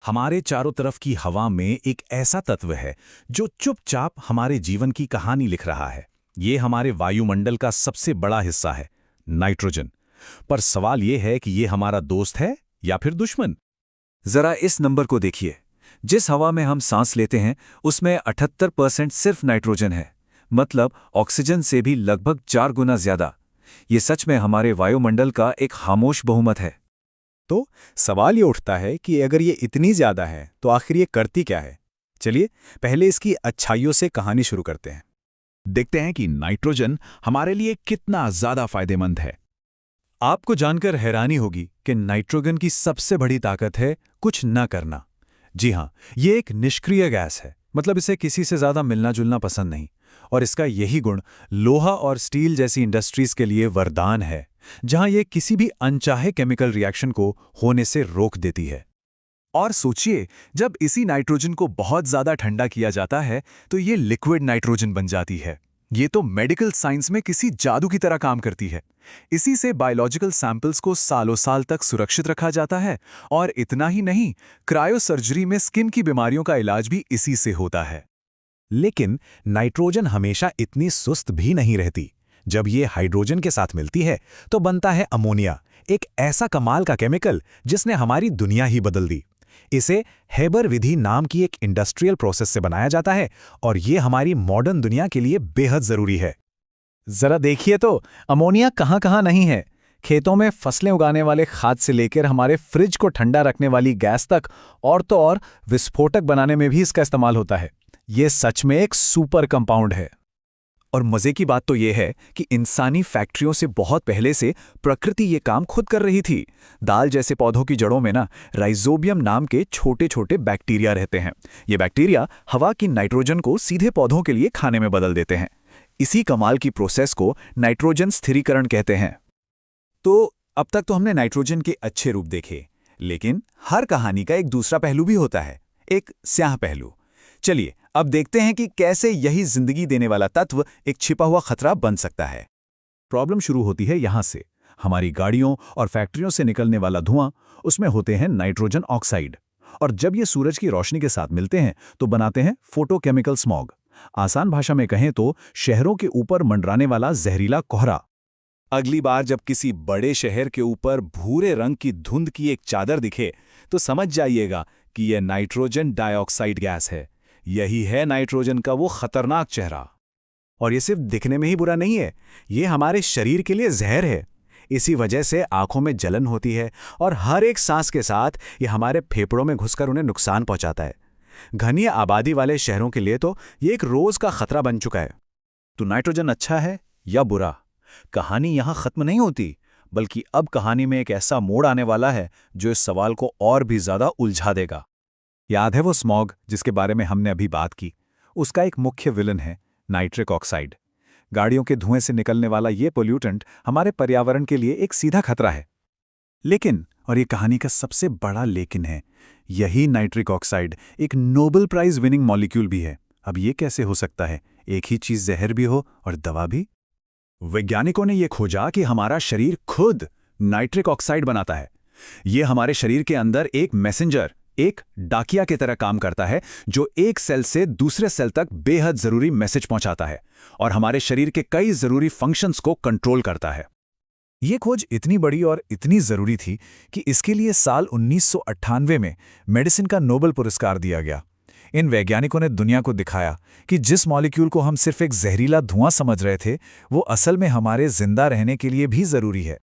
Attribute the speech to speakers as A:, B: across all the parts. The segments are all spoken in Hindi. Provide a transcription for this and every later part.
A: हमारे चारों तरफ की हवा में एक ऐसा तत्व है जो चुपचाप हमारे जीवन की कहानी लिख रहा है। ये हमारे वायुमंडल का सबसे बड़ा हिस्सा है, नाइट्रोजन। पर सवाल ये है कि ये हमारा दोस्त है या फिर दुश्मन।
B: जरा इस नंबर को देखिए। जिस हवा में हम सांस लेते हैं उसमें 78% सिर्फ नाइट्रोजन है, मतलब ऑक्सीजन से भी लगभग 4 गुना ज्यादा। ये सच में हमारे वायुमंडल का एक खामोश बहुमत है।
C: तो सवाल ये उठता है कि अगर ये इतनी ज्यादा है तो आखिर ये करती क्या है। चलिए पहले इसकी अच्छाइयों से कहानी शुरू करते हैं।
A: देखते हैं कि नाइट्रोजन हमारे लिए कितना ज्यादा फायदेमंद है।
C: आपको जानकर हैरानी होगी कि नाइट्रोजन की सबसे बड़ी ताकत है कुछ न करना। जी हां, ये एक निष्क्रिय गैस है, मतलब इसे किसी से ज्यादा मिलना जुलना पसंद नहीं। और इसका यही गुण लोहा और स्टील जैसी इंडस्ट्रीज के लिए वरदान है, जहां ये किसी भी अनचाहे केमिकल रिएक्शन को होने से रोक देती है। और सोचिए, जब इसी नाइट्रोजन को बहुत ज्यादा ठंडा किया जाता है तो ये लिक्विड नाइट्रोजन बन जाती है। ये तो मेडिकल साइंस में किसी जादू की तरह काम करती है। इसी से बायोलॉजिकल सैंपल्स को सालों साल तक सुरक्षित रखा जाता है। और इतना ही नहीं, क्रायोसर्जरी में स्किन की बीमारियों का इलाज भी इसी से होता है।
A: लेकिन नाइट्रोजन हमेशा इतनी सुस्त भी नहीं रहती। जब ये हाइड्रोजन के साथ मिलती है तो बनता है अमोनिया, एक ऐसा कमाल का केमिकल जिसने हमारी दुनिया ही बदल दी। इसे हेबर विधि नाम की एक इंडस्ट्रियल प्रोसेस से बनाया जाता है और ये हमारी मॉडर्न दुनिया के लिए बेहद जरूरी है।
C: जरा देखिए तो, अमोनिया कहाँ कहाँ नहीं है। खेतों में फसलें उगाने वाले खाद से लेकर हमारे फ्रिज को ठंडा रखने वाली गैस तक, और तो और विस्फोटक बनाने में भी इसका इस्तेमाल होता है। ये सच में एक सुपर कंपाउंड है। और मजे की बात तो यह है कि इंसानी फैक्ट्रियों से बहुत पहले से प्रकृति ये काम खुद कर रही थी। दाल जैसे पौधों की जड़ों में राइजोबियम नाम के छोटे छोटे बैक्टीरिया रहते हैं। ये बैक्टीरिया हवा की नाइट्रोजन को सीधे पौधों के लिए खाने में बदल देते हैं। इसी कमाल की प्रोसेस को नाइट्रोजन स्थिरीकरण कहते हैं। तो अब तक तो हमने नाइट्रोजन के अच्छे रूप देखे, लेकिन हर कहानी का एक दूसरा पहलू भी होता है, एक स्याह पहलू। चलिए अब देखते हैं कि कैसे यही जिंदगी देने वाला तत्व एक छिपा हुआ खतरा बन सकता है।
A: प्रॉब्लम शुरू होती है यहां से। हमारी गाड़ियों और फैक्ट्रियों से निकलने वाला धुआं, उसमें होते हैं नाइट्रोजन ऑक्साइड। और जब ये सूरज की रोशनी के साथ मिलते हैं तो बनाते हैं फोटोकेमिकल स्मॉग। आसान भाषा में कहें तो शहरों के ऊपर मंडराने वाला जहरीला कोहरा।
C: अगली बार जब किसी बड़े शहर के ऊपर भूरे रंग की धुंध की एक चादर दिखे तो समझ जाइएगा कि यह नाइट्रोजन डाइऑक्साइड गैस है। यही है नाइट्रोजन का वो खतरनाक चेहरा। और ये सिर्फ दिखने में ही बुरा नहीं है, ये हमारे शरीर के लिए जहर है। इसी वजह से आंखों में जलन होती है और हर एक सांस के साथ ये हमारे फेफड़ों में घुसकर उन्हें नुकसान पहुंचाता है। घनी आबादी वाले शहरों के लिए तो ये एक रोज का खतरा बन चुका है। तो नाइट्रोजन अच्छा है या बुरा? कहानी यहां खत्म नहीं होती, बल्कि अब कहानी में एक ऐसा मोड़ आने वाला है जो इस सवाल को और भी ज्यादा उलझा देगा।
A: याद है वो स्मॉग जिसके बारे में हमने अभी बात की? उसका एक मुख्य विलन है नाइट्रिक ऑक्साइड। गाड़ियों के धुएं से निकलने वाला ये पोल्यूटेंट हमारे पर्यावरण के लिए एक सीधा खतरा है। लेकिन, और ये कहानी का सबसे बड़ा लेकिन है, यही नाइट्रिक ऑक्साइड एक नोबेल प्राइज विनिंग मॉलिक्यूल भी है। अब ये कैसे हो सकता है, एक ही चीज जहर भी हो और दवा भी? वैज्ञानिकों ने यह खोजा कि हमारा शरीर खुद नाइट्रिक ऑक्साइड बनाता है। ये हमारे शरीर के अंदर एक मैसेंजर, एक डाकिया की तरह काम करता है, जो एक सेल से दूसरे सेल तक बेहद जरूरी मैसेज पहुंचाता है और हमारे शरीर के कई जरूरी फंक्शंस को कंट्रोल करता है। यह खोज इतनी बड़ी और इतनी जरूरी थी कि इसके लिए साल 1998 में मेडिसिन का नोबेल पुरस्कार दिया गया। इन वैज्ञानिकों ने दुनिया को दिखाया कि जिस मॉलिक्यूल को हम सिर्फ एक जहरीला धुआं समझ रहे थे, वो असल में हमारे जिंदा रहने के लिए भी जरूरी है।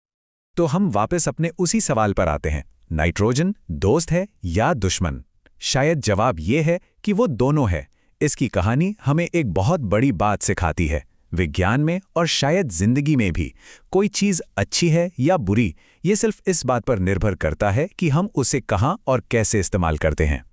A: तो हम वापस अपने उसी सवाल पर आते हैं, नाइट्रोजन दोस्त है या दुश्मन? शायद जवाब यह है कि वो दोनों है। इसकी कहानी हमें एक बहुत बड़ी बात सिखाती है। विज्ञान में और शायद जिंदगी में भी कोई चीज अच्छी है या बुरी, ये सिर्फ इस बात पर निर्भर करता है कि हम उसे कहां और कैसे इस्तेमाल करते हैं।